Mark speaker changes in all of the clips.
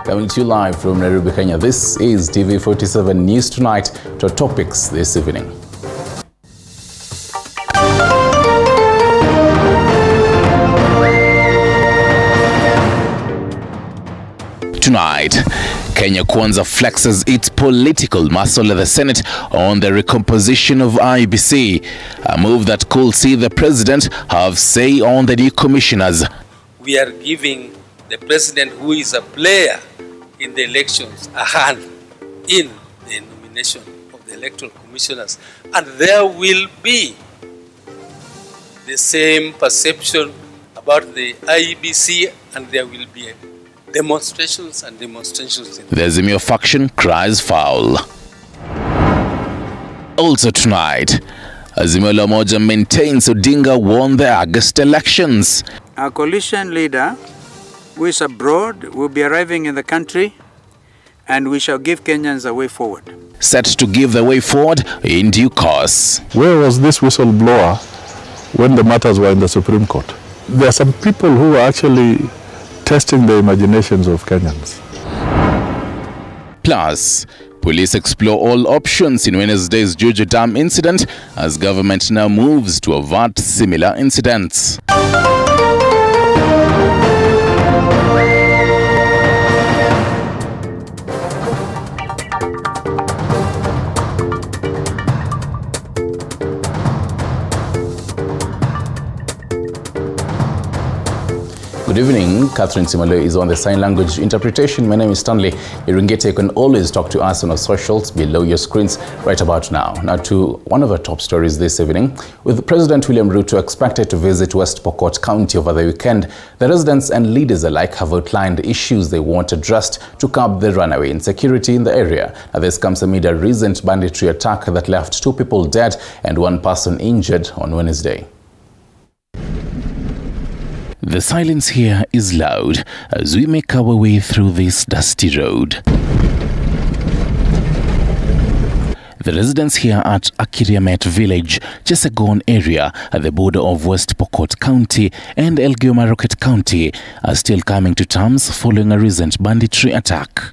Speaker 1: Coming to you live from Nairobi, Kenya, this is TV47 News Tonight. To our topics this evening. Tonight, Kenya Kwanza flexes its political muscle at the Senate on the recomposition of IEBC, a move that could see the president have say on the new commissioners.
Speaker 2: We are giving the president, who is a player in the elections, a hand in the nomination of the electoral commissioners, and there will be the same perception about the IEBC, and there will be demonstrations and demonstrations.
Speaker 1: The Azimio faction cries foul. Also tonight, Azimio la Umoja maintains Odinga won the August elections.
Speaker 3: Our coalition leader, who is abroad, will be arriving in the country, and we shall give Kenyans a way forward.
Speaker 1: Set to give the way forward in due course.
Speaker 4: Where was this whistleblower when the matters were in the Supreme Court? There are some people who are actually testing the imaginations of Kenyans.
Speaker 1: Plus, police explore all options in Wednesday's Juju Dam incident as government now moves to avert similar incidents. Good evening. Catherine Simalo is on the sign language interpretation. My name is Stanley Iringete. You can always talk to us on our socials below your screens right about now. Now to one of our top stories this evening. With President William Ruto expected to visit West Pokot County over the weekend, the residents and leaders alike have outlined issues they want addressed to curb the runaway insecurity in the area. Now this comes amid a recent banditry attack that left 2 people dead and 1 person injured on Wednesday. The silence here is loud as we make our way through this dusty road. The residents here at Akiriamet village, Chesagon area at the border of West Pokot County and Elgeyo Marakwet County are still coming to terms following a recent banditry attack.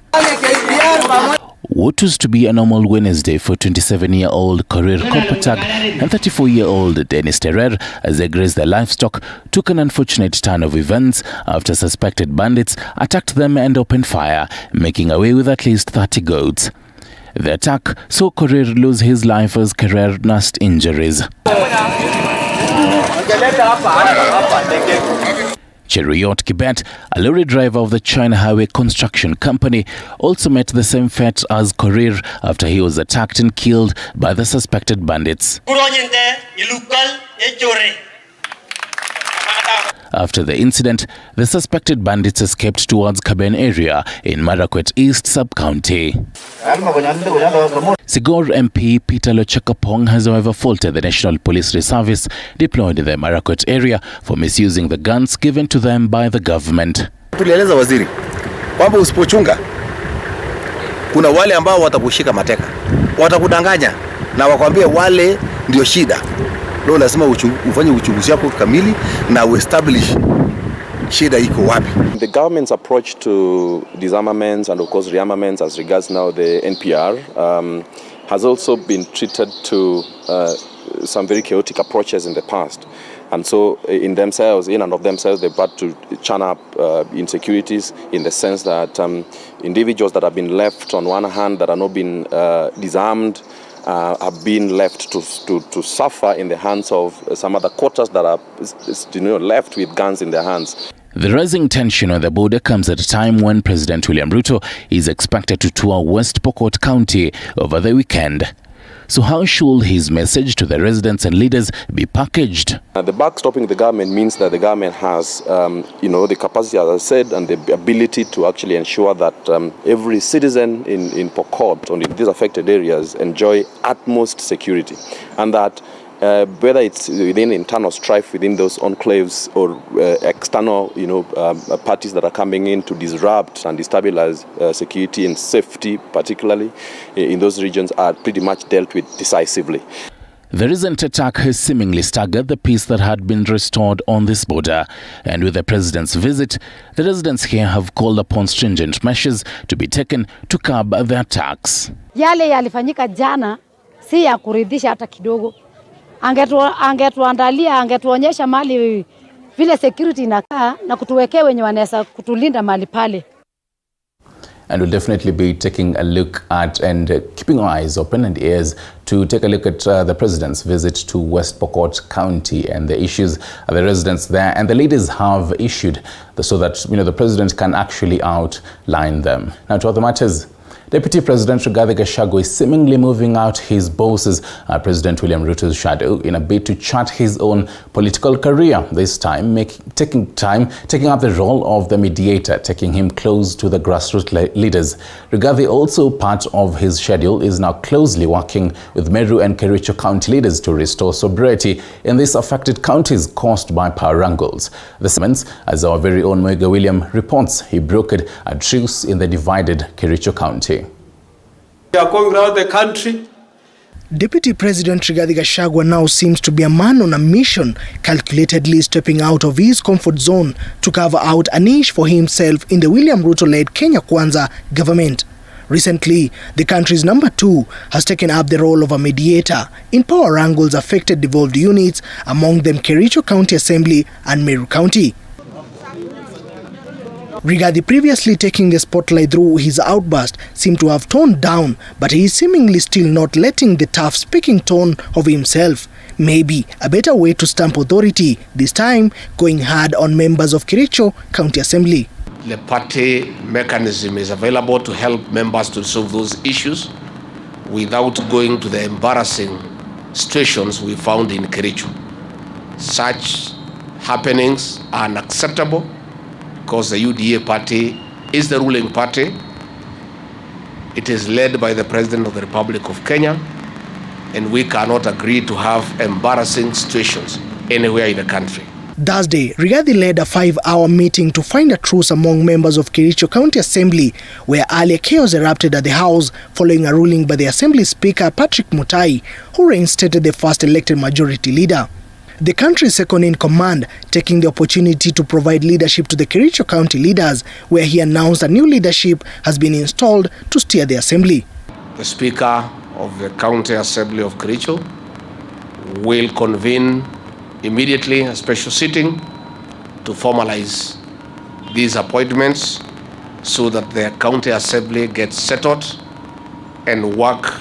Speaker 1: What was to be a normal Wednesday for 27-year-old Korir Kopatag and 34-year-old Dennis Terer as they grazed their livestock took an unfortunate turn of events after suspected bandits attacked them and opened fire, making away with at least 30 goats. The attack saw Korir lose his life as Kerer nursed injuries. Cheruiyot Kibet, a lorry driver of the China Highway Construction Company, also met the same fate as Korir after he was attacked and killed by the suspected bandits. After the incident, the suspected bandits escaped towards Kaben area in Marakwet East Sub-County. Sigor MP Peter Lochakapong has however faulted the National Police Reservice deployed in the Marakwet area for misusing the guns given to them by the government.
Speaker 5: Tulieleza waziri kwamba usipochunga kuna wale ambao watakushika mateka, watakudanganya na wakwambie wale ndio shida. Leo lazima ufanye uchunguzi wako kamili na uestablish shida iko wapi.
Speaker 6: The government's approach to disarmaments and of course rearmaments as regards now the NPR has also been treated to some very chaotic approaches in the past. And so in and of themselves, they've had to churn up insecurities in the sense that individuals that have been left on one hand that are not been disarmed have been left to suffer in the hands of some other quarters that are left with guns in their hands.
Speaker 1: The rising tension on the border comes at a time when President William Ruto is expected to tour West Pokot County over the weekend. So how should his message to the residents and leaders be packaged?
Speaker 6: The backstopping the government means that the government has, the capacity, as I said, and the ability to actually ensure that every citizen in Pokot, on these affected areas, enjoy utmost security, and that whether it's within internal strife within those enclaves or external, parties that are coming in to disrupt and destabilize security and safety, particularly in those regions, are pretty much dealt with decisively.
Speaker 1: The recent attack has seemingly staggered the peace that had been restored on this border. And with the president's visit, the residents here have called upon stringent measures to be taken to curb the attacks.
Speaker 7: Yale yalifanyika jana si ya kuridhisha hata kidogo. Angetuandalia, angetuonyesha mali vile security inakaa na kutuwekea wenye wanaweza kutulinda mali pale.
Speaker 1: And we'll definitely be taking a look at and keeping our eyes open and ears to take a look at the president's visit to West Pokot County and the issues the residents there and the leaders have issued so that the president can actually outline them. Now to other matters. Deputy President Rigathi Gachagua is seemingly moving out his boss's President William Ruto's shadow in a bid to chart his own political career. This time, taking up the role of the mediator, taking him close to the grassroots leaders. Rigathi, also part of his schedule, is now closely working with Meru and Kericho county leaders to restore sobriety in these affected counties caused by power wrangles. The segments, as our very own Moiga William reports, he brokered a truce in the divided Kericho county.
Speaker 8: We are going around the country.
Speaker 9: Deputy President Rigathi Gachagua now seems to be a man on a mission, calculatedly stepping out of his comfort zone to carve out a niche for himself in the William Ruto-led Kenya Kwanza government. Recently, the country's number 2 has taken up the role of a mediator in power wrangles affected devolved units, among them Kericho County Assembly and Meru County. Rigathi, previously taking the spotlight through his outburst, seemed to have toned down, but he is seemingly still not letting the tough speaking tone of himself. Maybe a better way to stamp authority, this time going hard on members of Kericho County Assembly.
Speaker 8: The party mechanism is available to help members to solve those issues without going to the embarrassing situations we found in Kericho. Such happenings are unacceptable, because the UDA party is the ruling party. It is led by the President of the Republic of Kenya, and we cannot agree to have embarrassing situations anywhere in the country.
Speaker 9: Thursday, Rigathi led a 5-hour meeting to find a truce among members of Kericho County Assembly, where earlier chaos erupted at the House following a ruling by the Assembly Speaker Patrick Mutai, who reinstated the first elected majority leader. The country's second in command taking the opportunity to provide leadership to the Kericho County leaders, where he announced a new leadership has been installed to steer the assembly.
Speaker 8: The Speaker of the County Assembly of Kericho will convene immediately a special sitting to formalize these appointments so that the County Assembly gets settled and work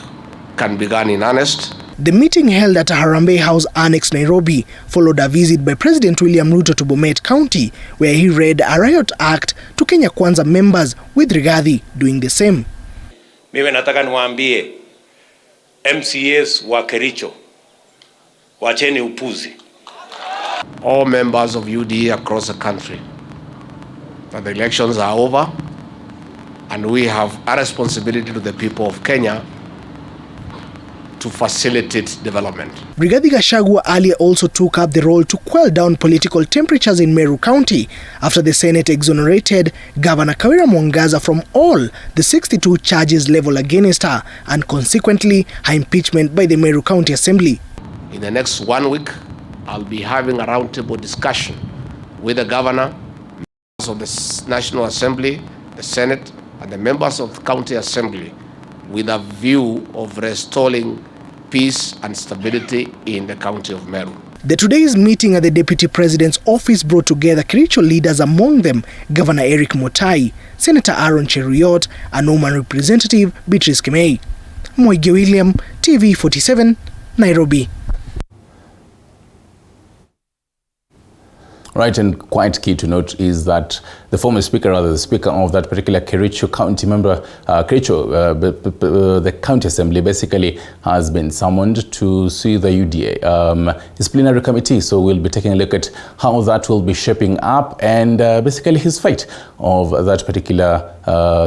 Speaker 8: can begin in earnest.
Speaker 9: The meeting held at a Harambee House Annex, Nairobi, followed a visit by President William Ruto to Bomet County, where he read a riot act to Kenya Kwanza members, with Rigathi doing the same.
Speaker 10: Mimi nataka niwaambie MCAs wa Kericho, wacheni upuzi.
Speaker 8: All members of UDA across the country, that the elections are over and we have a responsibility to the people of Kenya to facilitate development.
Speaker 9: Rigathi Gachagua earlier also took up the role to quell down political temperatures in Meru County after the Senate exonerated Governor Kawira Mwangaza from all the 62 charges leveled against her, and consequently her impeachment by the Meru County Assembly.
Speaker 8: In the next 1 week, I'll be having a roundtable discussion with the governor, members of the National Assembly, the Senate, and the members of the County Assembly, with a view of restoring peace and stability in the county of Meru.
Speaker 9: The today's meeting at the Deputy President's office brought together Kericho leaders, among them Governor Eric Mutai, Senator Aaron Cheruiyot, and Oman Representative Beatrice Kimei. Moiga William, TV 47, Nairobi.
Speaker 1: Right, and quite key to note is that the former speaker, rather the speaker of that particular Kericho County member, the County Assembly, basically has been summoned to see the UDA disciplinary committee. So we'll be taking a look at how that will be shaping up and basically his fate of that particular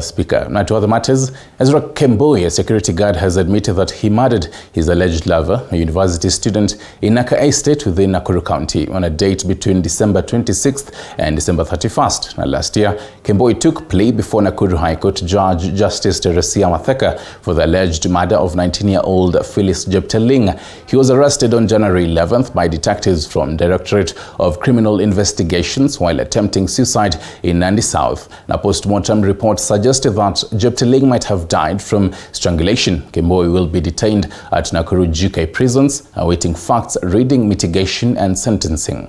Speaker 1: speaker. Now to other matters, Ezra Kemboi, a security guard, has admitted that he murdered his alleged lover, a university student in Naka Estate within Nakuru County, on a date between December 26th and December 31st. Now, last year, Kemboi took plea before Nakuru High Court Judge Justice Teresia Matheka for the alleged murder of 19-year-old Phyllis Jepteling. He was arrested on January 11th by detectives from Directorate of Criminal Investigations while attempting suicide in Nandi South. Now, post-mortem reports suggested that Jepteling might have died from strangulation. Kemboi will be detained at Nakuru GK prisons, awaiting facts, reading, mitigation and sentencing.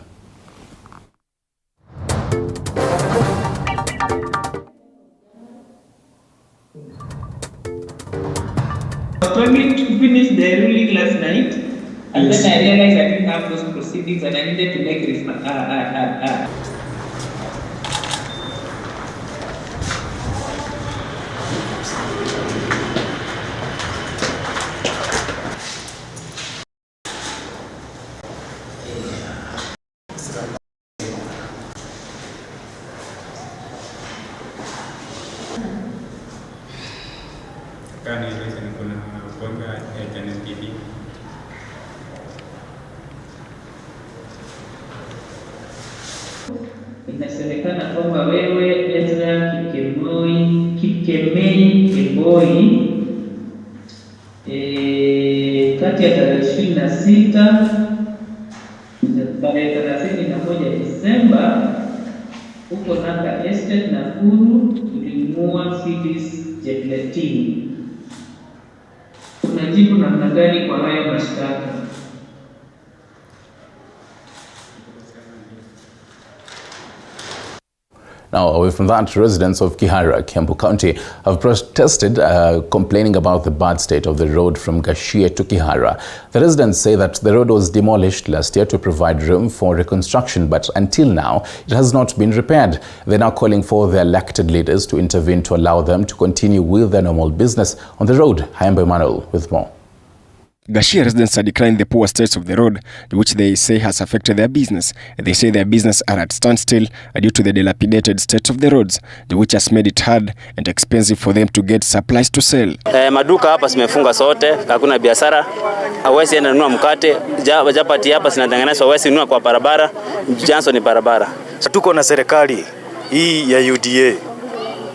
Speaker 11: Struggling to finish the ruling last night, and then I realized I didn't have those proceedings and I needed to make Inasemekana kwamba wewe Ezra Kikemei Kemboi kati ya tarehe 26 na tarehe 31 Disemba huko Naka Estate Nakuru tulimua Phyllis Jepteling. Unajibu namna gani kwa haya mashtaka?
Speaker 1: Now, away from that, residents of Kihara, Embu County, have protested, complaining about the bad state of the road from Gashie to Kihara. The residents say that the road was demolished last year to provide room for reconstruction, but until now, it has not been repaired. They're now calling for their elected leaders to intervene to allow them to continue with their normal business on the road. Embu Emmanuel with more.
Speaker 12: Gashie residents are decrying the poor states of the road, which they say has affected their business. They say their business are at standstill due to the dilapidated state of the roads, which has made it hard and expensive for them to get supplies to sell.
Speaker 13: Maduka hapa zimefunga sote, hakuna biashara. Hawezi enda nunua mkate, japati hapa zinatengenezwa, hawezi nunua kwa barabara, janso ni barabara.
Speaker 14: Tuko na serikali hii ya UDA.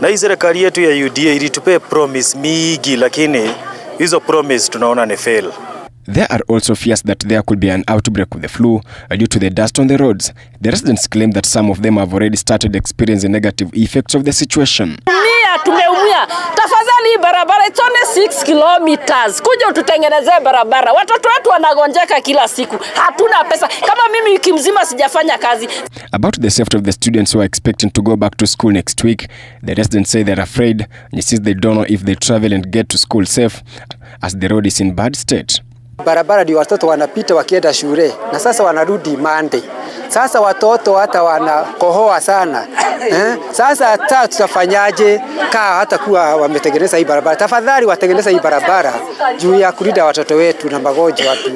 Speaker 14: Na hii serikali yetu ya UDA ilitupe promise mingi, lakini hizo promise tunaona ni fail.
Speaker 12: There are also fears that there could be an outbreak of the flu due to the dust on the roads. The residents claim that some of them have already started experiencing negative effects of the situation.
Speaker 15: Tumeumia. Tafadhali barabara it's only 6 kilometers. Kuja ututengenezee barabara. Watoto wetu wanagonjeka kila siku. Hatuna pesa. Kama mimi wiki mzima sijafanya kazi.
Speaker 12: About the safety of the students who are expecting to go back to school next week, the residents say they're afraid since they don't know if they travel and get to school safe as the road is in bad state.
Speaker 16: Barabara ndio watoto wanapita wakienda shule na sasa wanarudi Monday. Sasa watoto hata wanakohoa sana. Sasa hata tutafanyaje hata kuwa wametengeneza hii barabara? Tafadhali watengeneza hii barabara juu ya kulinda watoto wetu na magonjwa watu.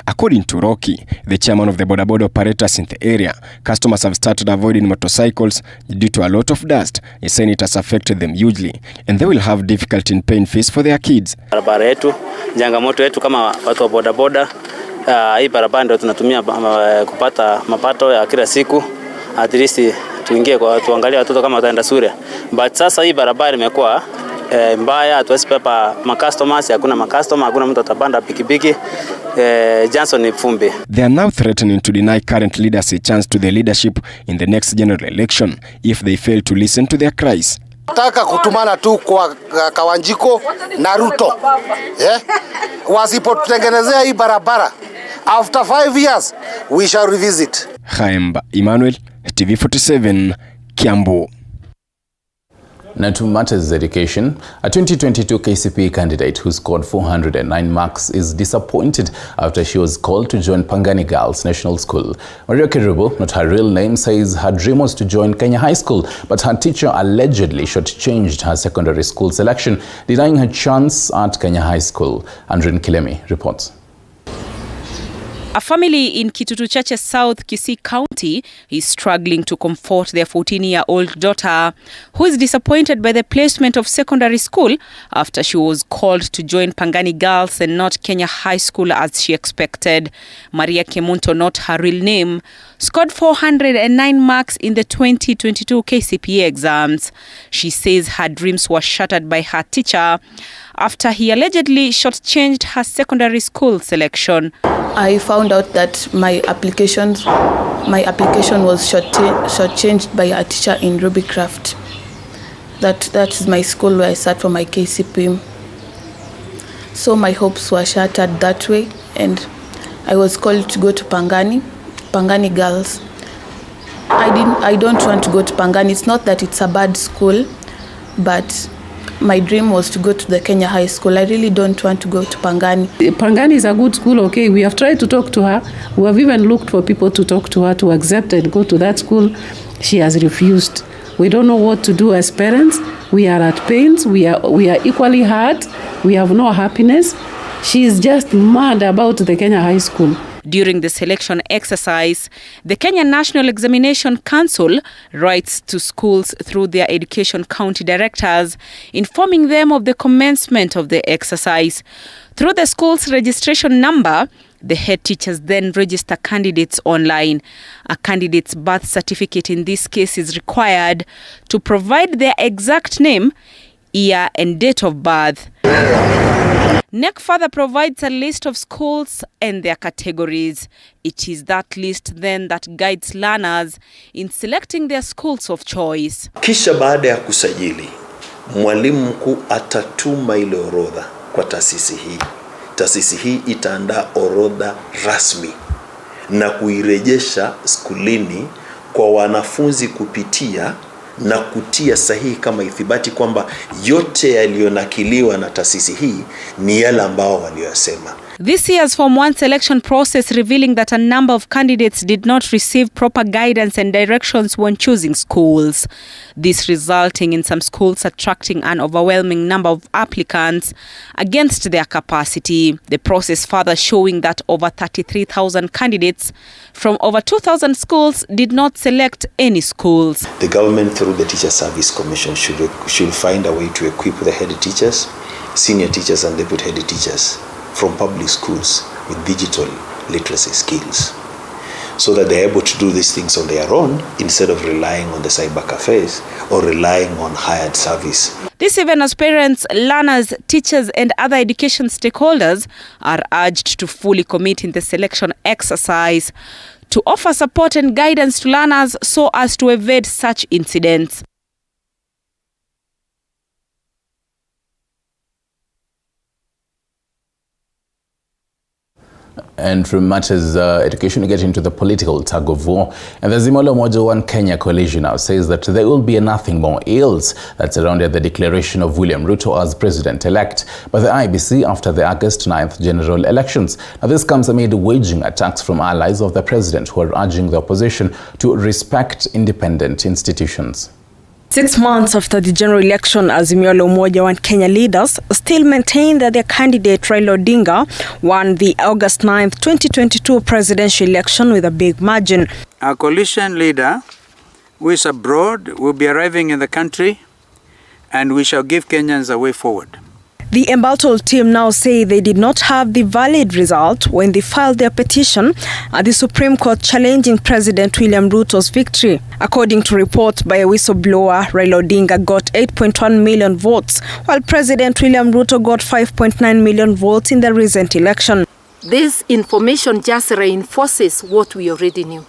Speaker 12: According to Rocky, the chairman of the boda operators in the area, customers have started avoiding motorcycles due to a lot of dust. He's saying it has affected them hugely and they will have difficulty in paying fees for their kids.
Speaker 13: Barabara yetu, changamoto yetu kama watu wa boda, hii barabara ndio tunatumia kupata mapato ya kila siku. At least tuingie kwa tuangalie watoto kama wataenda shule. But sasa hii barabara imekuwa mbaya, hatuwezi pepa customers, hakuna customer, hakuna mtu atapanda pikipiki. Johnson ni fumbi.
Speaker 12: They are now threatening to deny current leaders a chance to the leadership in the next general election if they fail to listen to their cries.
Speaker 17: Nataka kutumana tu kwa Kawanjiko na Ruto. Wasipotutengenezea hii barabara, after 5 years we shall revisit.
Speaker 12: Embu Emmanuel, TV47, Kiambu.
Speaker 1: Now to matters education, a 2022 KCPE candidate who scored 409 marks is disappointed after she was called to join Pangani Girls National School. Maria Kerubo, not her real name, says her dream was to join Kenya High School, but her teacher allegedly shortchanged her secondary school selection, denying her chance at Kenya High School. Andrin Kilemi reports.
Speaker 18: A family in Kitutu South Kisii County is struggling to comfort their 14-year-old daughter, who is disappointed by the placement of secondary school after she was called to join Pangani Girls and not Kenya High School as she expected. Maria Kemunto, not her real name, scored 409 marks in the 2022 KCPE exams. She says her dreams were shattered by her teacher after he allegedly shortchanged her secondary school selection.
Speaker 19: I found out that my application was shortchanged by a teacher in Rubycraft. That is my school where I sat for my KCPE. So my hopes were shattered that way, and I was called to go to Pangani Girls. I don't want to go to Pangani. It's not that it's a bad school, but my dream was to go to the Kenya High School. I really don't want to go to Pangani.
Speaker 20: Pangani is a good school, okay. We have tried to talk to her. We have even looked for people to talk to her to accept and go to that school. She has refused. We don't know what to do as parents. We are at pains. We are equally hurt. We have no happiness. She is just mad about the Kenya High School.
Speaker 18: During the selection exercise, the Kenya National Examination Council writes to schools through their education county directors, informing them of the commencement of the exercise. Through the school's registration number, the head teachers then register candidates online. A candidate's birth certificate in this case is required to provide their exact name, year and date of birth. NEC further provides a list of schools and their categories. It is that list then that guides learners in selecting their schools of choice.
Speaker 21: Kisha baada ya kusajili, mwalimu mkuu atatuma ile orodha kwa taasisi hii. Taasisi hii itaandaa orodha rasmi na kuirejesha skulini kwa wanafunzi kupitia na kutia sahihi kama ithibati kwamba yote yaliyonakiliwa na taasisi hii ni yale ambao waliyosema.
Speaker 18: This year's Form 1 selection process revealing that a number of candidates did not receive proper guidance and directions when choosing schools. This resulting in some schools attracting an overwhelming number of applicants against their capacity. The process further showing that over 33,000 candidates from over 2,000 schools did not select any schools.
Speaker 21: The government through the Teacher Service Commission should find a way to equip the head teachers, senior teachers and deputy head teachers from public schools with digital literacy skills so that they're able to do these things on their own instead of relying on the cyber cafes or relying on hired service.
Speaker 18: This even as parents, learners, teachers and other education stakeholders are urged to fully commit in the selection exercise to offer support and guidance to learners so as to evade such incidents.
Speaker 1: And from matters education, we get into the political tug of war. And the Azimio One Kenya coalition now says that there will be nothing more else that surrounded the declaration of William Ruto as president-elect by the IEBC after the August 9th general elections. Now, this comes amid waging attacks from allies of the president who are urging the opposition to respect independent institutions.
Speaker 18: 6 months after the general election, Azimio One Kenya leaders still maintain that their candidate Raila Odinga won the August 9th, 2022 presidential election with a big margin.
Speaker 3: Our coalition leader, who is abroad, will be arriving in the country, and we shall give Kenyans a way forward.
Speaker 18: The embattled team now say they did not have the valid result when they filed their petition at the Supreme Court challenging President William Ruto's victory. According to reports by a whistleblower, Raila Odinga got 8.1 million votes, while President William Ruto got 5.9 million votes in the recent election.
Speaker 22: This information just reinforces what we already knew,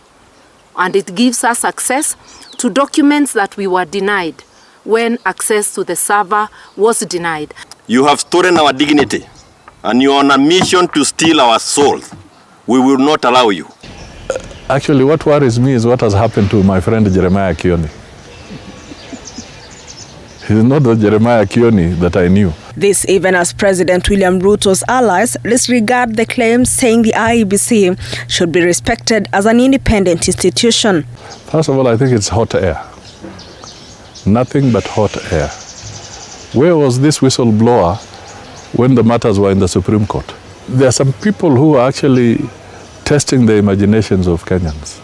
Speaker 22: and it gives us access to documents that we were denied when access to the server was denied.
Speaker 23: You have stolen our dignity, and you are on a mission to steal our souls. We will not allow you.
Speaker 4: Actually, what worries me is what has happened to my friend Jeremiah Kioni. He's not the Jeremiah Kioni that I knew.
Speaker 18: This even as President William Ruto's allies disregard the claims saying the IEBC should be respected as an independent institution.
Speaker 4: First of all, I think it's hot air. Nothing but hot air. Where was this whistleblower when the matters were in the Supreme Court? There are some people who are actually testing the imaginations of Kenyans.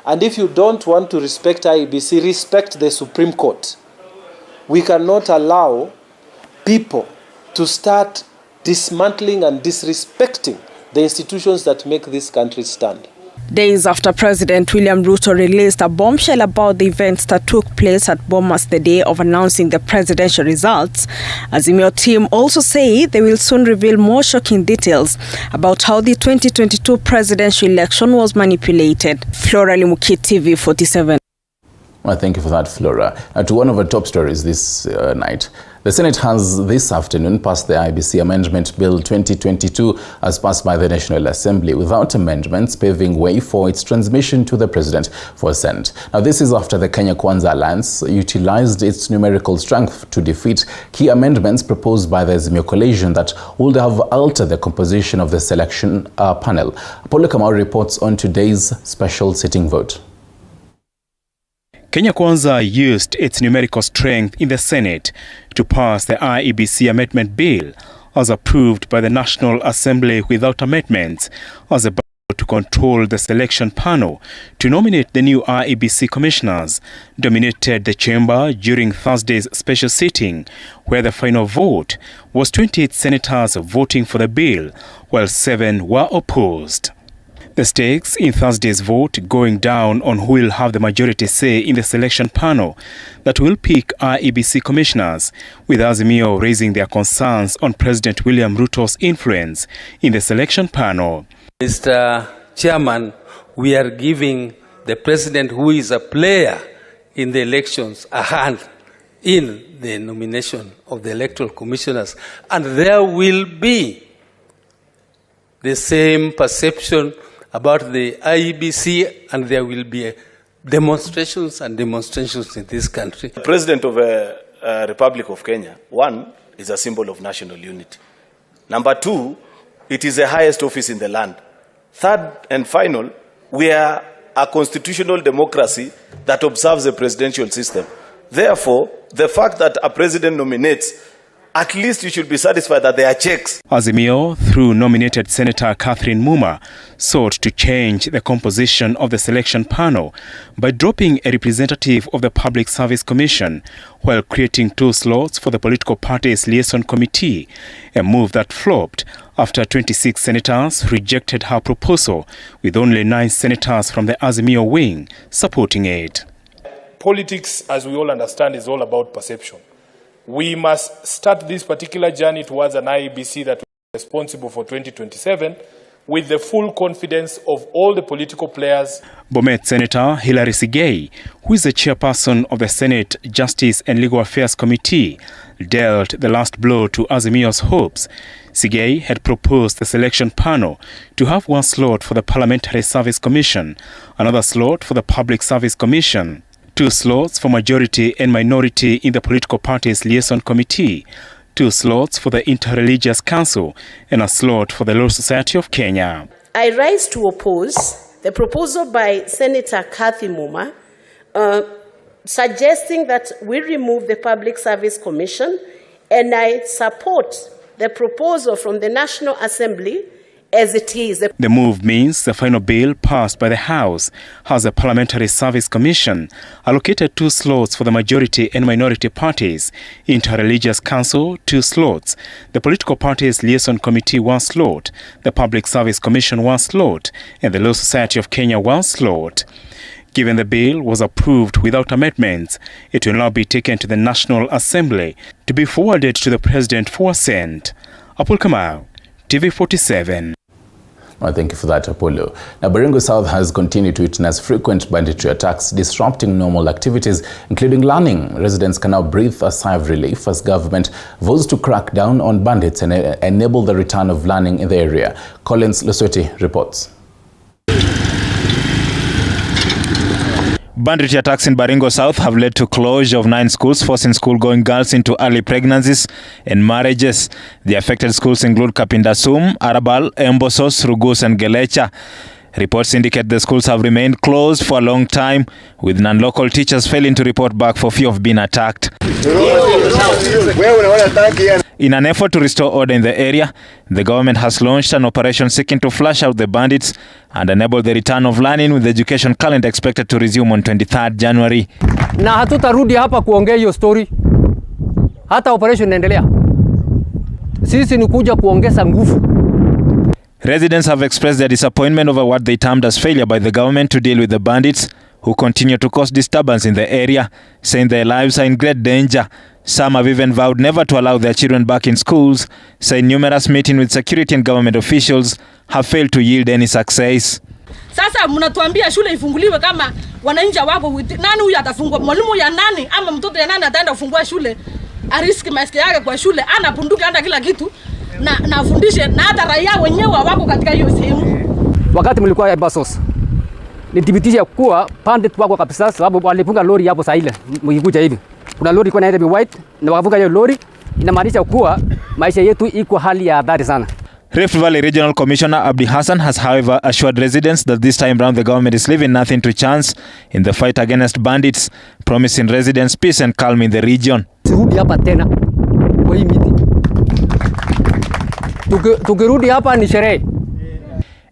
Speaker 2: And if you don't want to respect IEBC, respect the Supreme Court. We cannot allow people to start dismantling and disrespecting the institutions that make this country stand.
Speaker 5: Days after President William Ruto released a bombshell about the events that took place at Bomas the day of announcing the presidential results, Azimio team also say they will soon reveal more shocking details about how the 2022 presidential election was manipulated. Flora Limuki, TV 47.
Speaker 1: Well, thank you for that, Flora. To one of our top stories this night. The Senate has this afternoon passed the IEBC Amendment Bill 2022 as passed by the National Assembly without amendments, paving way for its transmission to the President for assent. Now, this is after the Kenya Kwanza Alliance utilized its numerical strength to defeat key amendments proposed by the Azimio coalition that would have altered the composition of the selection panel. Apollo Kamau reports on today's special sitting vote.
Speaker 6: Kenya Kwanza used its numerical strength in the Senate to pass the IEBC Amendment Bill as approved by the National Assembly without amendments as a battle to control the selection panel to nominate the new IEBC commissioners dominated the chamber during Thursday's special sitting, where the final vote was 28 senators voting for the bill while 7 were opposed. The stakes in Thursday's vote going down on who will have the majority say in the selection panel that will pick IEBC commissioners, with Azimio raising their concerns on President William Ruto's influence in the selection panel.
Speaker 24: Mr. Chairman, we are giving the president, who is a player in the elections, a hand in the nomination of the electoral commissioners, and there will be the same perception about the IEBC, and there will be demonstrations and demonstrations in this country.
Speaker 25: The President of the Republic of Kenya, one, is a symbol of national unity. Number two, it is the highest office in the land. Third and final, we are a constitutional democracy that observes the presidential system. Therefore, the fact that a president nominates, at least you should be satisfied that there are checks.
Speaker 6: Azimio, through nominated Senator Catherine Muma, sought to change the composition of the selection panel by dropping a representative of the Public Service Commission while creating 2 slots for the political parties liaison committee, a move that flopped after 26 senators rejected her proposal, with only 9 senators from the Azimio wing supporting it.
Speaker 26: Politics, as we all understand, is all about perception. We must start this particular journey towards an IEBC that is responsible for 2027 with the full confidence of all the political players.
Speaker 6: Bomet Senator Hilary Sigei, who is the chairperson of the Senate Justice and Legal Affairs Committee, dealt the last blow to Azimio's hopes. Sigei had proposed the selection panel to have 1 slot for the Parliamentary Service Commission, another slot for the Public Service Commission, 2 slots for majority and minority in the political parties liaison committee, 2 slots for the Interreligious Council, and a slot for the Law Society of Kenya.
Speaker 27: I rise to oppose the proposal by Senator Kathy Muma suggesting that we remove the Public Service Commission, and I support the proposal from the National Assembly as it is.
Speaker 6: The move means the final bill passed by the House has a Parliamentary Service Commission allocated 2 slots for the majority and minority parties, Interreligious Council 2 slots, the Political Parties Liaison Committee 1 slot, the Public Service Commission 1 slot, and the Law Society of Kenya 1 slot. Given the bill was approved without amendments, it will now be taken to the National Assembly to be forwarded to the President for assent. Apollo Kamau, TV 47.
Speaker 1: Well, thank you for that, Apollo. Now, Baringo South has continued to witness frequent banditry attacks disrupting normal activities, including learning. Residents can now breathe a sigh of relief as government vows to crack down on bandits and enable the return of learning in the area. Collins Lesweti reports.
Speaker 28: Banditry attacks in Baringo South have led to closure of 9 schools, forcing school-going girls into early pregnancies and marriages. The affected schools include Kapindasum, Arabal, Embosos, Rugus and Gelecha. Reports indicate the schools have remained closed for a long time, with non-local teachers failing to report back for fear of being attacked. In an effort to restore order in the area, the government has launched an operation seeking to flush out the bandits and enable the return of learning, with the education calendar expected to resume on 23rd January.
Speaker 7: Na hatutarudi hapa kuongea hiyo story. Hata operation inaendelea. Sisi ni kuja kuongeza nguvu.
Speaker 28: Residents have expressed their disappointment over what they termed as failure by the government to deal with the bandits, who continue to cause disturbance in the area, saying their lives are in great danger. Some have even vowed never to allow their children back in schools, saying numerous meetings with security and government officials have failed to yield any success.
Speaker 8: Sasa mnatuambia shule ifunguliwe kama wananchi wako, nani huyu atafungua? Mwalimu ya nani ama mtoto ya nani ataenda kufungua shule? Ariski maisha yake kwa shule, ana punduki, ana kila kitu, na afundishe, na hata raia wenyewe wako katika hiyo sehemu.
Speaker 7: Wakati mlikuwa Ebasos, nithibitisha kuwa pandit wako kabisa, sababu walifunga lori hapo saa ile mkikuja hivi. Kuna lori kwa naenda white na wakafunga hiyo lori, inamaanisha kuwa maisha yetu iko hali ya hatari sana.
Speaker 28: Rift Valley Regional Commissioner Abdi Hassan has, however, assured residents that this time round the government is leaving nothing to chance in the fight against bandits, promising residents peace and calm in the region.
Speaker 7: Turudi hapa tena kwa hii miti. Tukirudi hapa ni sherehe.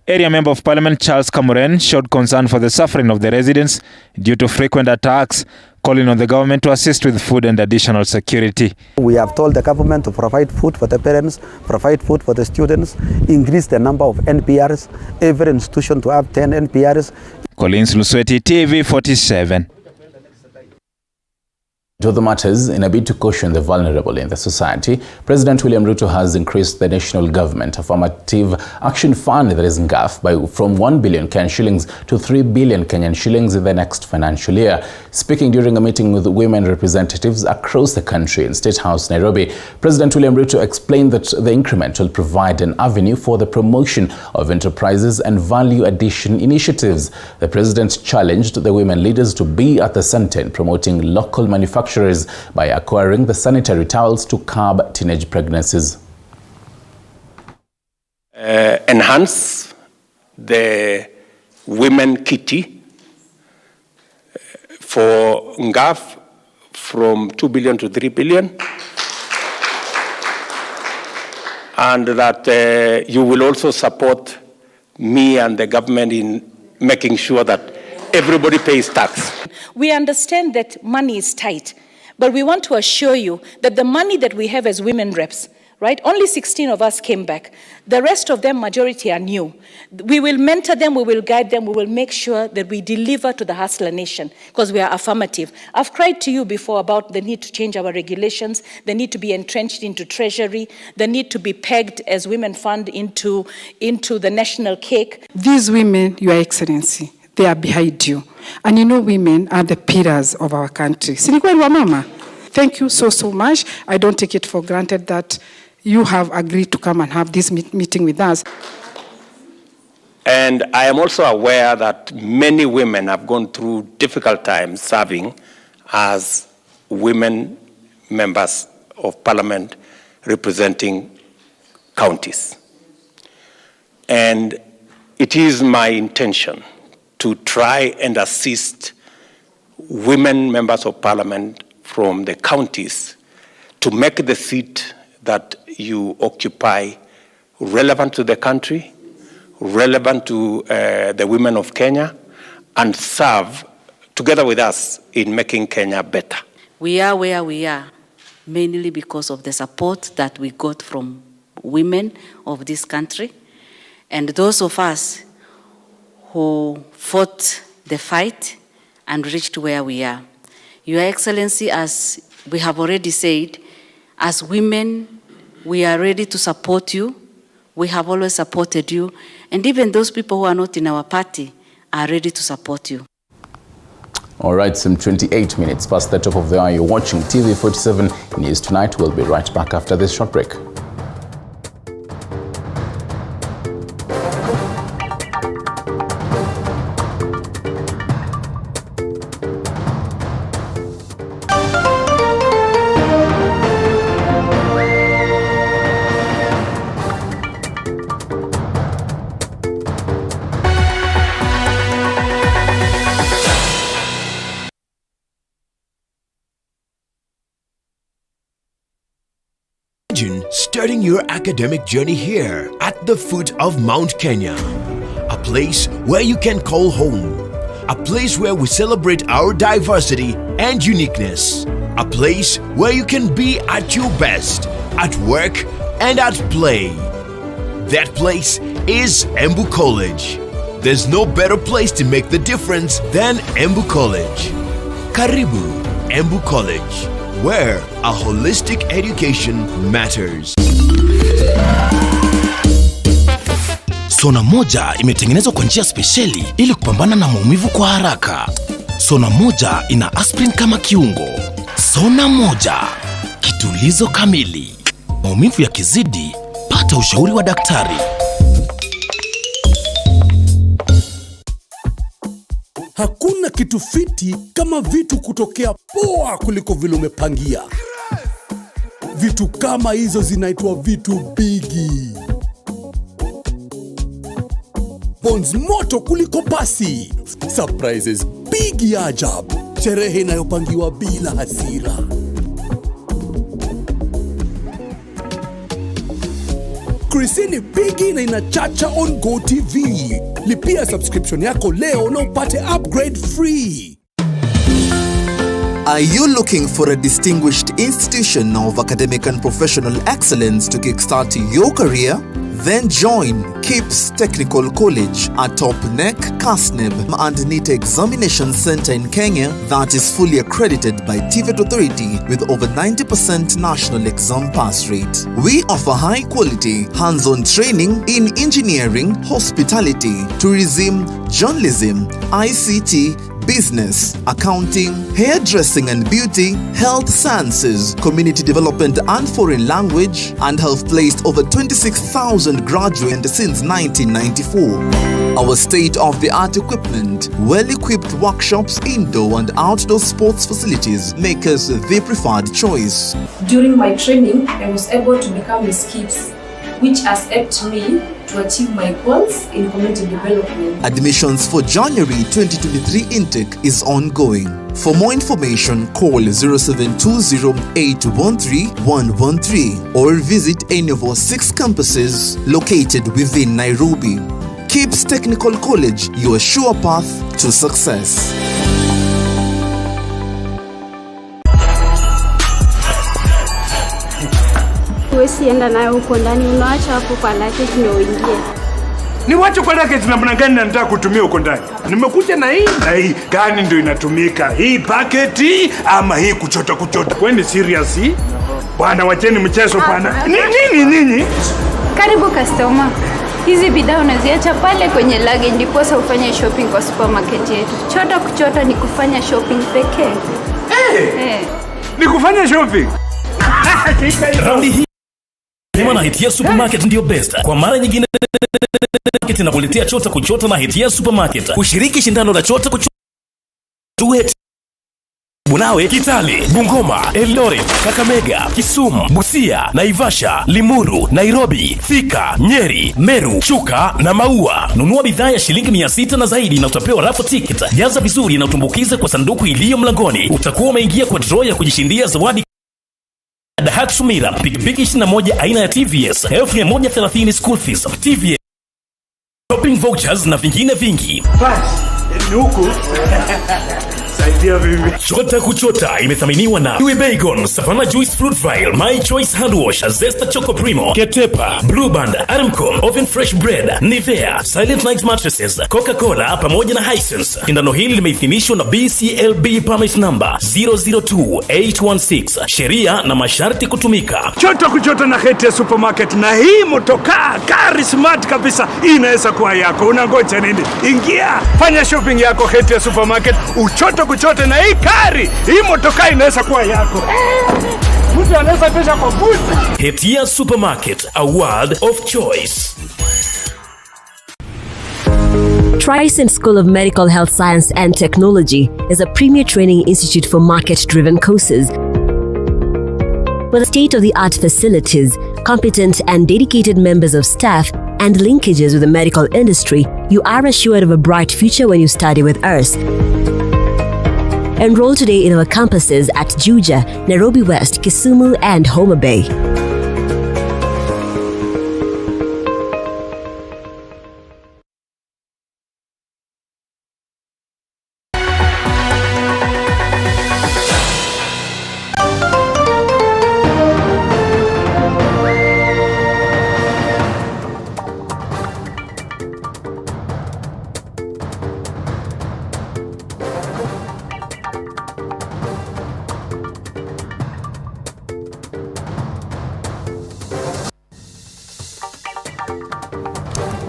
Speaker 28: Area Member of Parliament Charles Kamuren showed concern for the suffering of the residents due to frequent attacks, calling on the government to assist with food and additional security.
Speaker 9: We have told the government to provide food for the parents, provide food for the students, increase the number of NPRs, every institution to have 10 NPRs.
Speaker 28: Collins Lusweti, TV 47.
Speaker 1: To other matters, in a bid to caution the vulnerable in the society, President William Ruto has increased the national government affirmative action fund, that is NGAF, from 1 billion Kenyan shillings to 3 billion Kenyan shillings in the next financial year. Speaking during a meeting with women representatives across the country in State House, Nairobi, President William Ruto explained that the increment will provide an avenue for the promotion of enterprises and value addition initiatives. The president challenged the women leaders to be at the center in promoting local manufacturing by acquiring the sanitary towels to curb teenage pregnancies.
Speaker 10: Enhance the women kitty for NGAF from 2 billion to 3 billion. And that you will also support me and the government in making sure that everybody pays tax.
Speaker 11: We understand that money is tight, but we want to assure you that the money that we have as women reps, right? Only 16 of us came back. The rest of them, majority are new. We will mentor them, we will guide them, we will make sure that we deliver to the hustler nation because we are affirmative. I've cried to you before about the need to change our regulations, the need to be entrenched into treasury, the need to be pegged as women fund into the national cake.
Speaker 14: These women, Your Excellency, they are behind you. And you know women are the pillars of our country. Mama, thank you so much. I don't take it for granted that you have agreed to come and have this meeting with us.
Speaker 10: And I am also aware that many women have gone through difficult times serving as women members of parliament representing counties. And it is my intention to try and assist women members of parliament from the counties to make the seat that you occupy relevant to the country, relevant to the women of Kenya, and serve together with us in making Kenya better.
Speaker 11: We are where we are, mainly because of the support that we got from women of this country, and those of us who fought the fight and reached where we are. Your Excellency, as we have already said, as women, we are ready to support you. We have always supported you. And even those people who are not in our party are ready to support you.
Speaker 1: All right, some 28 minutes past the top of the hour. You're watching TV 47 News Tonight. We'll be right back after this short break.
Speaker 12: Imagine starting your academic journey here at the foot of Mount Kenya, a place where you can call home, a place where we celebrate our diversity and uniqueness, a place where you can be at your best, at work and at play. That place is Embu College. There's no better place to make the difference than Embu College. Karibu Embu College, where a holistic education matters.
Speaker 13: Sona moja imetengenezwa kwa njia spesheli ili kupambana na maumivu kwa haraka. Sona moja ina aspirin kama kiungo. Sona moja, kitulizo kamili. Maumivu yakizidi, pata ushauri wa daktari.
Speaker 15: Hakuna kitu fiti kama vitu kutokea poa kuliko vile umepangia. Vitu kama hizo zinaitwa vitu bigi. Bonds moto kuliko pasi. Surprises bigi ajabu. Sherehe inayopangiwa bila hasira. Krisini bigi na inachacha on GOtv. Lipia subscription yako leo na upate upgrade free.
Speaker 16: Are you looking for a distinguished institution of academic and professional excellence to kickstart your career? Then join KIPS Technical College, a top-NEC, CASNEB and NEET examination center in Kenya that is fully accredited by TVET Authority with over 90% national exam pass rate. We offer high-quality, hands-on training in engineering, hospitality, tourism, journalism, ICT, business, accounting, hairdressing and beauty, health sciences, community development and foreign language, and have placed over 26,000 graduates since 1994. Our state-of-the-art equipment, well-equipped workshops, indoor and outdoor sports facilities make us the preferred choice.
Speaker 17: During my training, I was able to become a SCIPS, which has helped me to achieve my goals in community development.
Speaker 16: Admissions for January 2023 intake is ongoing. For more information, call 0720-813-113 or visit any of our 6 campuses located within Nairobi. KIPS Technical College, your sure path to success.
Speaker 19: Huwezi enda nayo huko ndani, unaacha hapo kwa luggage ndio uingie.
Speaker 20: Ni wacho kwa luggage namna gani nataka kutumia huko ndani? Nimekuja na hii gani ndio inatumika? Hii paketi ama hii kuchota? Kwani serious hii? Bwana wacheni mchezo bwana. Nini?
Speaker 19: Karibu customer. Hizi bidhaa unaziacha pale kwenye luggage ndipo ufanye shopping kwa supermarket yetu. Kuchota ni kufanya shopping pekee.
Speaker 20: Ni kufanya shopping.
Speaker 21: Na Hitia Supermarket ndio best. Kwa mara nyingine tunakuletea chota kuchota na Hitia Supermarket. Kushiriki shindano la chota kuchota Bunawe, Kitale, Bungoma, Eldoret, Kakamega, Kisumu, Busia, Naivasha, Limuru, Nairobi, Thika, Nyeri, Meru, Chuka na Maua. Nunua bidhaa ya shilingi 600 na zaidi na utapewa raffle ticket. Jaza vizuri na utumbukize kwa sanduku iliyo mlangoni. Utakuwa umeingia kwa draw ya kujishindia zawadi Hatsumira, pikipiki 21 aina ya TVS, 1130 school fees, TVS, shopping vouchers na vingine vingi.
Speaker 20: Ni huku. Saidia bibi.
Speaker 21: Chota kuchota imethaminiwa na Louis Bacon, Savannah Juice Fruit Vial, My Choice Hand Wash, Zesta Choco Primo, Ketepa, Blue Band, Aramco, Oven Fresh Bread, Nivea, Silent Night Mattresses, Coca-Cola pamoja na Hisense. Shindano hili limeidhinishwa na BCLB permit number 002816. Sheria na masharti kutumika.
Speaker 20: Chota kuchota na Hitia Supermarket, na hii motokaa gari smart kabisa inaweza kuwa yako. Unangoja nini? Ingia, fanya shopping yako Hitia Supermarket, uchoto kuchote na hii kari. Hii motokaa inaweza kuwa yako. Mtu anaweza pesa kwa buti.
Speaker 21: Hitia Supermarket, a world of choice.
Speaker 29: Tryson School of Medical Health Science and Technology is a premier training institute for market-driven courses. With state-of-the-art facilities, competent and dedicated members of staff, and linkages with the medical industry, you are assured of a bright future when you study with us. Enroll today in our campuses at Juja, Nairobi West, Kisumu, and Homa Bay.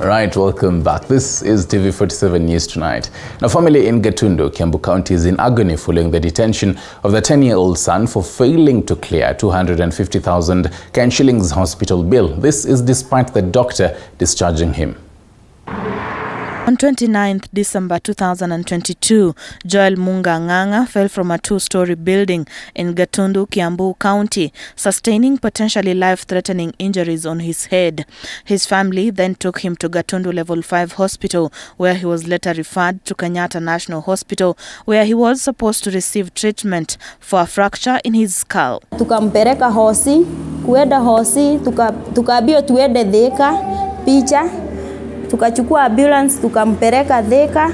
Speaker 1: Right, welcome back. This is TV47 News Tonight. Now, family in Gatundu, Embu County is in agony following the detention of the 10-year-old son for failing to clear 250,000 Kenyan shillings hospital bill. This is despite the doctor discharging him.
Speaker 2: On 29th December 2022, Joel Munga Nganga fell from a 2-story building in Gatundu, Embu County, sustaining potentially life-threatening injuries on his head. His family then took him to Gatundu Level 5 Hospital, where he was later referred to Kenyatta National Hospital, where he was supposed to receive treatment for a fracture in his skull.
Speaker 3: Tukampeleka hosi, kuenda hosi, tukaambiwa tuende Thika, picha. Tukachukua ambulance tukampeleka Thika,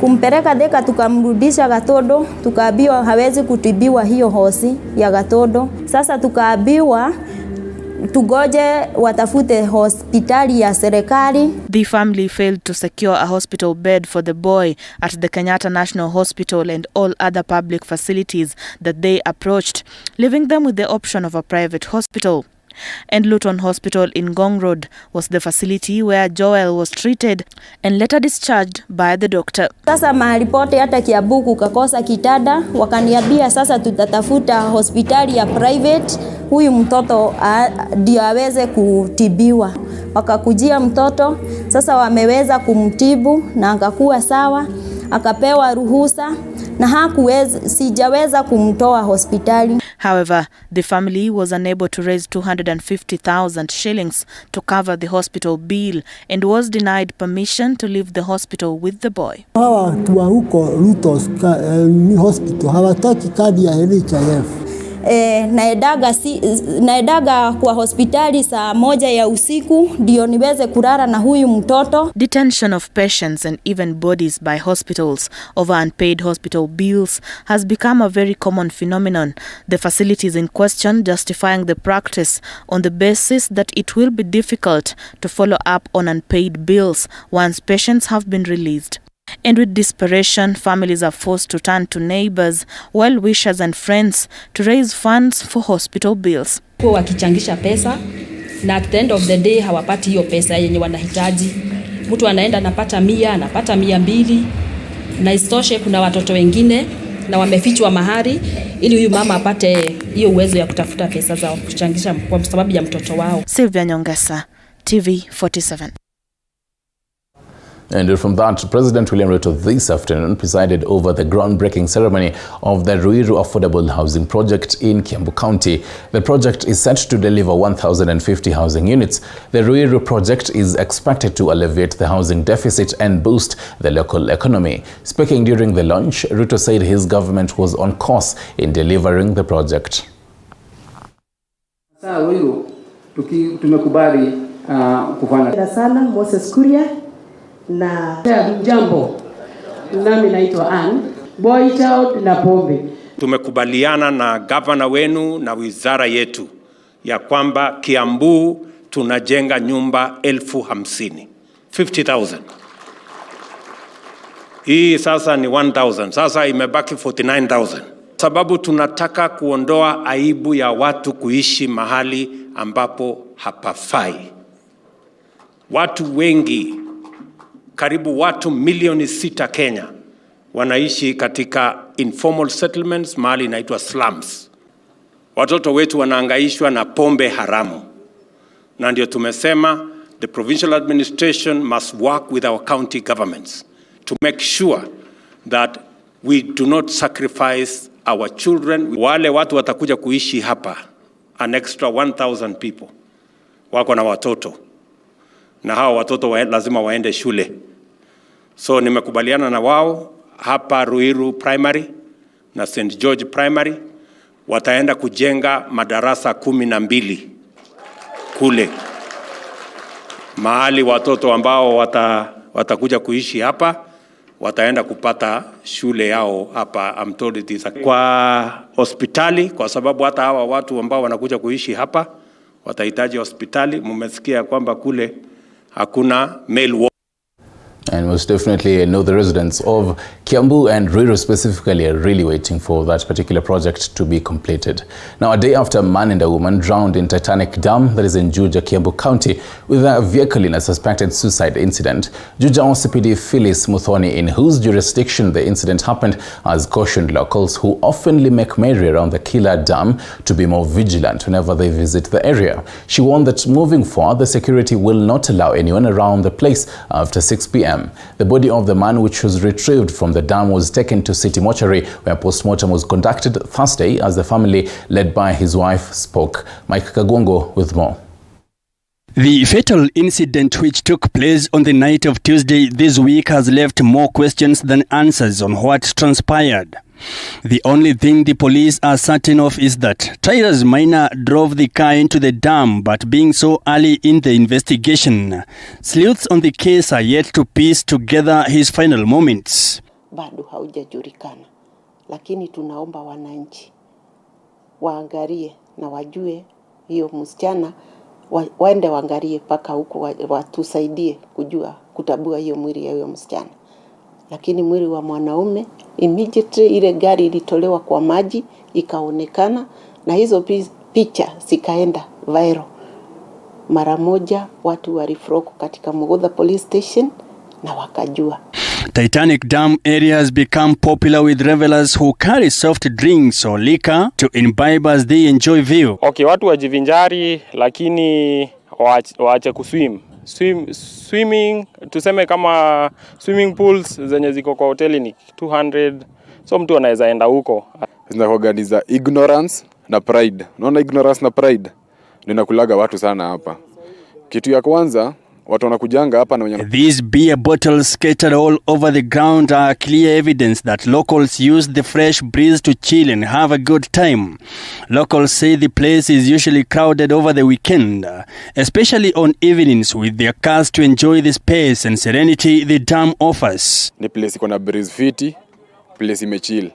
Speaker 3: kumpeleka Thika tukamrudisha Gatodo, tukaambiwa hawezi kutibiwa hiyo hosi ya Gatodo. Sasa tukaambiwa tugoje watafute hospitali ya serikali.
Speaker 2: The family failed to secure a hospital bed for the boy at the Kenyatta National Hospital and all other public facilities that they approached, leaving them with the option of a private hospital. And Luton Hospital in Ngong Road was the facility where Joel was treated and later discharged by the doctor.
Speaker 3: Sasa mahali pote hata Kiambu kukakosa kitanda, wakaniambia sasa tutatafuta hospitali ya private huyu mtoto ndio aweze kutibiwa. Wakakujia mtoto, sasa wameweza kumtibu na akakuwa sawa, akapewa ruhusa na sijaweza kumtoa hospitali.
Speaker 2: However, the family was unable to raise 250,000 shillings to cover the hospital bill and was denied permission to leave the hospital with the boy.
Speaker 4: Hawa watu wa huko Luton Hospital hawataki kadi ya NHIF.
Speaker 3: Naedaga kwa hospitali saa 1 ya usiku ndio niweze kulala na huyu mtoto.
Speaker 2: Detention of patients and even bodies by hospitals over unpaid hospital bills has become a very common phenomenon, the facilities in question justifying the practice on the basis that it will be difficult to follow up on unpaid bills once patients have been released. And with desperation, families are forced to turn to neighbors, well-wishers and friends to raise funds for hospital bills.
Speaker 5: Wakichangisha pesa na at the end of the day hawapati hiyo pesa yenye wanahitaji. Mtu anaenda anapata 100, anapata 200 na istoshe kuna watoto wengine na wamefichwa mahali ili huyu mama apate hiyo uwezo ya kutafuta pesa za kuchangisha kwa sababu ya mtoto wao.
Speaker 2: Sylvia Nyongesa, TV47.
Speaker 1: And from that, President William Ruto this afternoon presided over the groundbreaking ceremony of the Ruiru Affordable Housing Project in Embu County. The project is set to deliver 1,050 housing units. The Ruiru project is expected to alleviate the housing deficit and boost the local economy. Speaking during the launch, Ruto said his government was on course in delivering the project.
Speaker 18: Sasa Ruiru tumekubali kufanya
Speaker 27: sana Moses Kuria na
Speaker 18: jambo, nami naitwa Ann Boy Child na Pombe.
Speaker 10: Tumekubaliana na gavana wenu na wizara yetu ya kwamba Kiambu tunajenga nyumba 50,000. 50,000. Hii sasa ni 1,000. Sasa imebaki 49,000. Sababu tunataka kuondoa aibu ya watu kuishi mahali ambapo hapafai. Watu wengi, karibu watu milioni 6 Kenya wanaishi katika informal settlements, mahali inaitwa slums. Watoto wetu wanaangaishwa na pombe haramu. Na ndio tumesema the provincial administration must work with our county governments to make sure that we do not sacrifice our children. Wale watu watakuja kuishi hapa, an extra 1,000 people wako na watoto, na hao watoto lazima waende shule. So nimekubaliana na wao hapa Ruiru Primary na St. George Primary wataenda kujenga madarasa 12 kule, mahali watoto ambao watakuja kuishi hapa wataenda kupata shule yao hapa. I'm told it is kwa hospitali, kwa sababu hata hawa watu ambao wanakuja kuishi hapa watahitaji hospitali. Mmesikia kwamba kule hakuna male
Speaker 1: And most definitely, I know the residents of Kiambu and Ruiru specifically are really waiting for that particular project to be completed. Now, a day after a man and a woman drowned in Titanic Dam that is in Juja, Kiambu County, with a vehicle in a suspected suicide incident, Juja OCPD Phyllis Muthoni, in whose jurisdiction the incident happened, has cautioned locals who oftenly make merry around the killer dam to be more vigilant whenever they visit the area. She warned that moving forward, the security will not allow anyone around the place after 6 p.m. The body of the man, which was retrieved from the dam, was taken to City Mortuary, where post-mortem was conducted Thursday as the family, led by his wife, spoke. Mike Kagongo with more.
Speaker 6: The fatal incident which took place on the night of Tuesday this week has left more questions than answers on what transpired. The only thing the police are certain of is that Tyrus Minor drove the car into the dam, but being so early in the investigation, sleuths on the case are yet to piece together his final moments.
Speaker 7: Bado haujajulikana, lakini tunaomba wananchi waangalie na wajue hiyo msichana, waende waangalie paka huko, watusaidie kujua kutabua hiyo mwili ya hiyo msichana. Lakini mwili wa mwanaume immediately ile gari ilitolewa kwa maji ikaonekana, na hizo picha zikaenda viral. Mara moja watu walifroko katika Mugodha police station na wakajua.
Speaker 6: Titanic Dam area has become popular with revelers who carry soft drinks or liquor to imbibe as they enjoy view.
Speaker 8: Okay, watu wajivinjari lakini waache kuswim. Swimming, tuseme kama swimming pools zenye ziko kwa hoteli ni 200, so mtu anaweza enda huko.
Speaker 9: Zinaorganiza ignorance na pride. Unaona ignorance na pride ndio nakulaga watu sana hapa. Kitu ya kwanza watu wanakujanga hapa na wenye.
Speaker 6: These beer bottles scattered all over the ground are clear evidence that locals use the fresh breeze to chill and have a good time. Locals say the place is usually crowded over the weekend, especially on evenings with their cars to enjoy the space and serenity the dam offers.
Speaker 9: Ni place iko na breeze fiti, place imechill.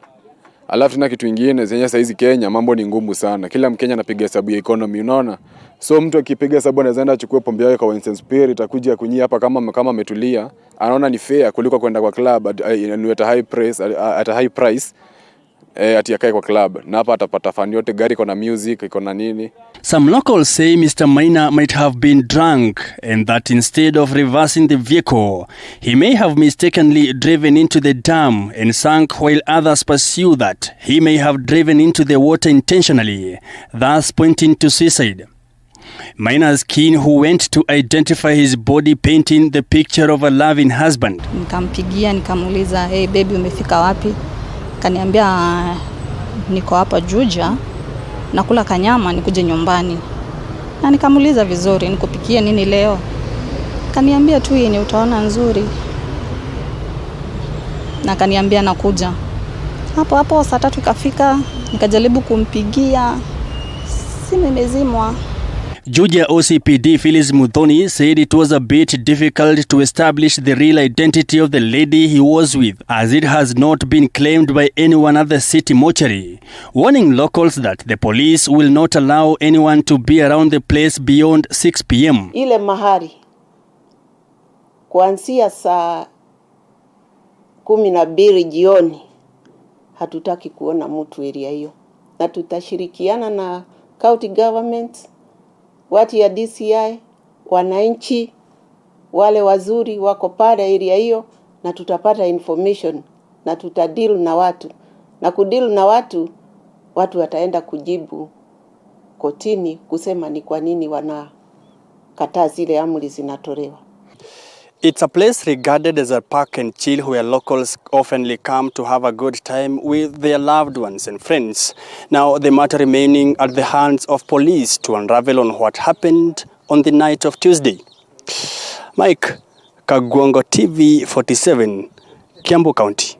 Speaker 9: Alafu na kitu kingine zenye saizi Kenya mambo ni ngumu sana. Kila Mkenya anapiga hesabu ya economy, unaona? So mtu akipiga hesabu anaweza enda achukue pombe yake kwa Winston Spirit, akuja kunyia hapa kama ametulia. Anaona ni fair kuliko kwenda kwa club at a high price. Ati akae kwa club. Na hapa atapata fun yote, gari iko na music, iko na nini.
Speaker 6: Some locals say Mr. Minor might have been drunk and that instead of reversing the vehicle, he may have mistakenly driven into the dam and sunk, while others pursue that he may have driven into the water intentionally, thus pointing to suicide. Minor's kin, who went to identify his body, painting the picture of a loving husband.
Speaker 22: Nikampigia nikamuuliza, hey baby, umefika wapi? Kaniambia niko hapa Juja, nakula kanyama nikuje nyumbani. Na nikamuuliza vizuri, nikupikie nini leo? Kaniambia tu yenye utaona nzuri. Na kaniambia nakuja. Hapo saa 3 ikafika, nikajaribu kumpigia, simu imezimwa.
Speaker 6: Juja OCPD Phyllis Muthoni said it was a bit difficult to establish the real identity of the lady he was with, as it has not been claimed by anyone at the city mortuary, warning locals that the police will not allow anyone to be around the place beyond 6 p.m.
Speaker 7: Ile mahari kuanzia saa 12 jioni hatutaki kuona mtu area hiyo, na tutashirikiana na county government, watu ya DCI, wananchi wale wazuri wako pale area hiyo, na tutapata information na tutadeal na watu, na kudeal na watu wataenda kujibu kotini kusema ni kwa nini wanakataa zile amri zinatolewa.
Speaker 6: It's a place regarded as a park and chill where locals oftenly come to have a good time with their loved ones and friends. Now the matter remaining at the hands of police to unravel on what happened on the night of Tuesday. Mike Kagwongo, TV 47, Kiambu County.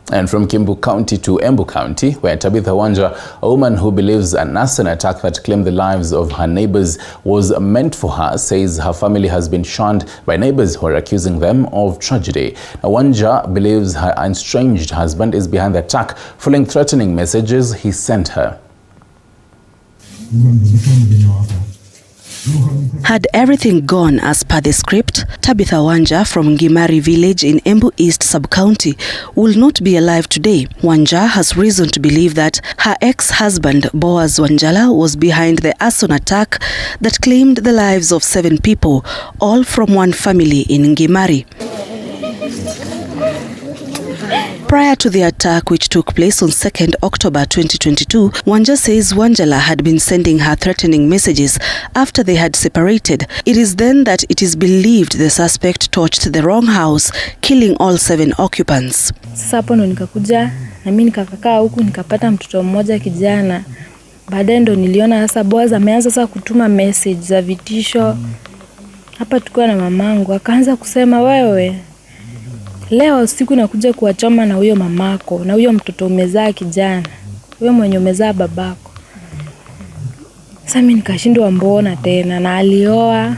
Speaker 1: And from Kiambu County to Embu County, where Tabitha Wanja, a woman who believes an arson attack that claimed the lives of her neighbors was meant for her, says her family has been shunned by neighbors who are accusing them of tragedy. Now, Wanja believes her estranged husband is behind the attack, following threatening messages he sent her.
Speaker 11: Had everything gone as per the script, Tabitha Wanja from Ngimari village in Embu East sub-county will not be alive today. Wanja has reason to believe that her ex-husband Boaz Wanjala was behind the arson attack that claimed the lives of 7 people, all from one family in Ngimari. Prior to the attack, which took place on 2nd October 2022, Wanja says Wanjala had been sending her threatening messages after they had separated. It is then that it is believed the suspect torched the wrong house, killing all 7 occupants.
Speaker 12: Sasa hapo ndo nikakuja na mimi nikakaa huku nikapata mtoto mmoja kijana. Baadaye ndo niliona sasa Boaz ameanza sasa kutuma message za vitisho. Hapa tulikuwa na mamangu akaanza kusema wewe leo usiku nakuja kuwachoma na huyo mamako na huyo mtoto umezaa kijana. Huyo mwenye umezaa babako. Sasa mimi nikashindwa mbona tena na alioa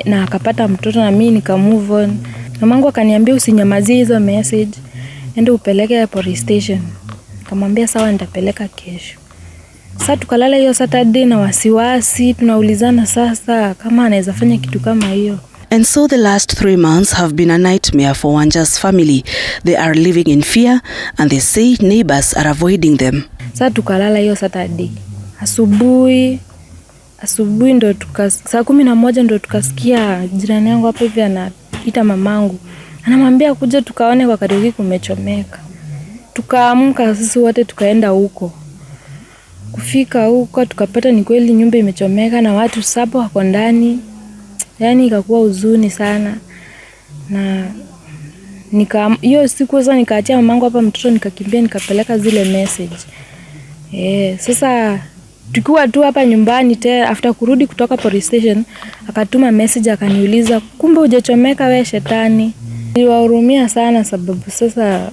Speaker 12: na akapata mtoto na mimi nika move on. Mamangu akaniambia usinyamazie hizo message. Ende upeleke police station. Nikamwambia sawa nitapeleka kesho. Sasa tukalala hiyo Saturday na wasiwasi tunaulizana sasa kama anaweza fanya kitu kama hiyo.
Speaker 11: And so the last 3 months have been a nightmare for Wanja's family. They are living in fear and they say neighbors are avoiding them.
Speaker 12: Sasa tukalala hiyo Saturday. Asubuhi ndo saa 11 ndo tukasikia jirani yangu hapo hivi anaita mamangu. Anamwambia kuja tukaone kwa karibu kumechomeka. Tukaamka sisi wote tukaenda huko. Kufika huko tukapata ni kweli nyumba imechomeka na watu 7 wako ndani. Yani ikakuwa huzuni sana. Na hiyo siku sasa nikaachia mamangu hapa mtoto nikakimbia nikapeleka zile message. Sasa tukiwa tu hapa nyumbani after kurudi kutoka police station akatuma message akaniuliza kumbe hujachomeka wewe shetani. Niliwahurumia sana sababu sasa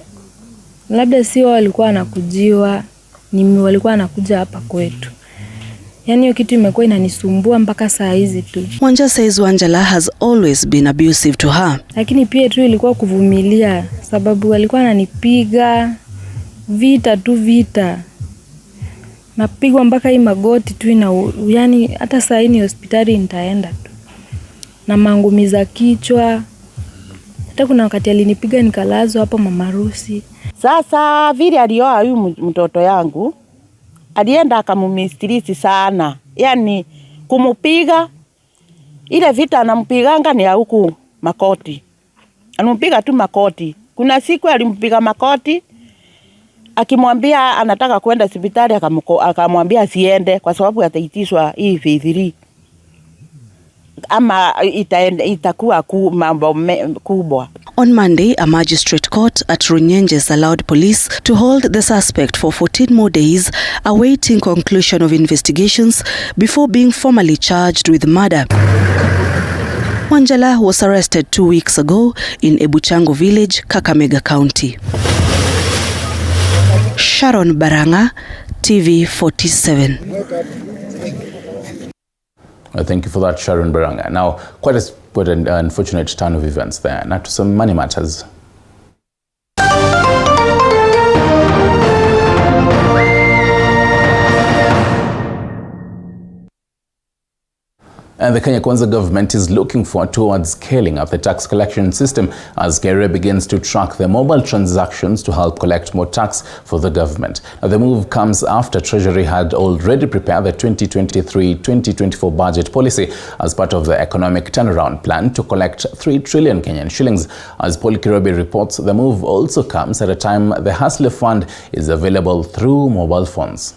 Speaker 12: labda si wao walikuwa wanakujiwa, ni walikuwa wanakuja hapa kwetu. Yani hiyo kitu imekuwa inanisumbua mpaka saa hizi tu.
Speaker 11: Wanja says Wanjala has always been abusive to her.
Speaker 12: Lakini pia tu ilikuwa kuvumilia sababu walikuwa ananipiga vita. Napigwa mpaka hii magoti tu yani hata saa hii ni hospitali nitaenda tu. Na mangumiza kichwa. Hata kuna wakati alinipiga nikalazwa hapo mamarusi.
Speaker 13: Sasa vile alioa huyu mtoto yangu alienda akamumistrisi sana. Yani kumupiga ile vita anampiganga ni huku makoti. Anampiga tu makoti. Kuna siku alimpiga makoti akimwambia anataka kwenda hospitali akamwambia asiende kwa sababu ataitishwa hii V3. Ama itakuwa mambo kubwa.
Speaker 11: On Monday, a magistrate court at Runyenjes allowed police to hold the suspect for 14 more days, awaiting conclusion of investigations before being formally charged with murder. Wanjala was arrested 2 weeks ago in Ebuchango village, Kakamega County. Sharon Baranga, TV 47.
Speaker 1: Thank you for that, Sharon Baranga. Now, quite an unfortunate turn of events there. Now to some money matters. And the Kenya Kwanza government is looking towards scaling up the tax collection system as KRA begins to track the mobile transactions to help collect more tax for the government. Now, the move comes after Treasury had already prepared the 2023-2024 budget policy as part of the economic turnaround plan to collect 3 trillion Kenyan shillings. As Paul Kirobi reports, the move also comes at a time the Hustler Fund is available through mobile phones.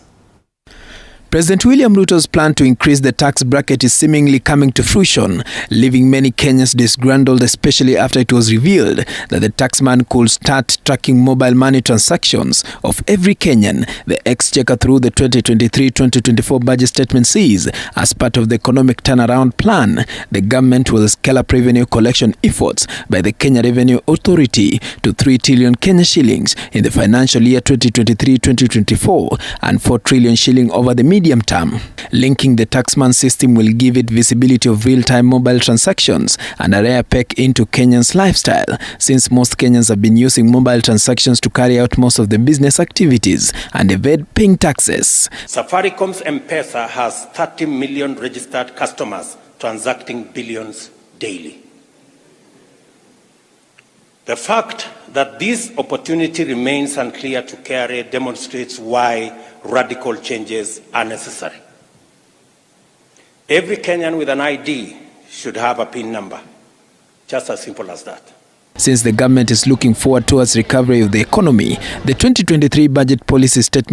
Speaker 14: President William Ruto's plan to increase the tax bracket is seemingly coming to fruition, leaving many Kenyans disgruntled, especially after it was revealed that the taxman could start tracking mobile money transactions of every Kenyan. The Exchequer, through the 2023-2024 budget statement, says as part of the economic turnaround plan, the government will scale up revenue collection efforts by the Kenya Revenue Authority to 3 trillion Kenya shillings in the financial year 2023-2024 and 4 trillion shilling over the medium medium term. Linking the taxman system will give it visibility of real-time mobile transactions and a rare peek into Kenyans' lifestyle, since most Kenyans have been using mobile transactions to carry out most of the business activities and evade paying taxes.
Speaker 10: Safaricom's M-Pesa has 30 million registered customers transacting billions daily. The fact that this opportunity remains unclear to carry demonstrates why radical changes are necessary. Every Kenyan with an ID should have a PIN number. Just as simple as that.
Speaker 14: Since the government is looking forward towards recovery of the economy, the 2023 budget policy statement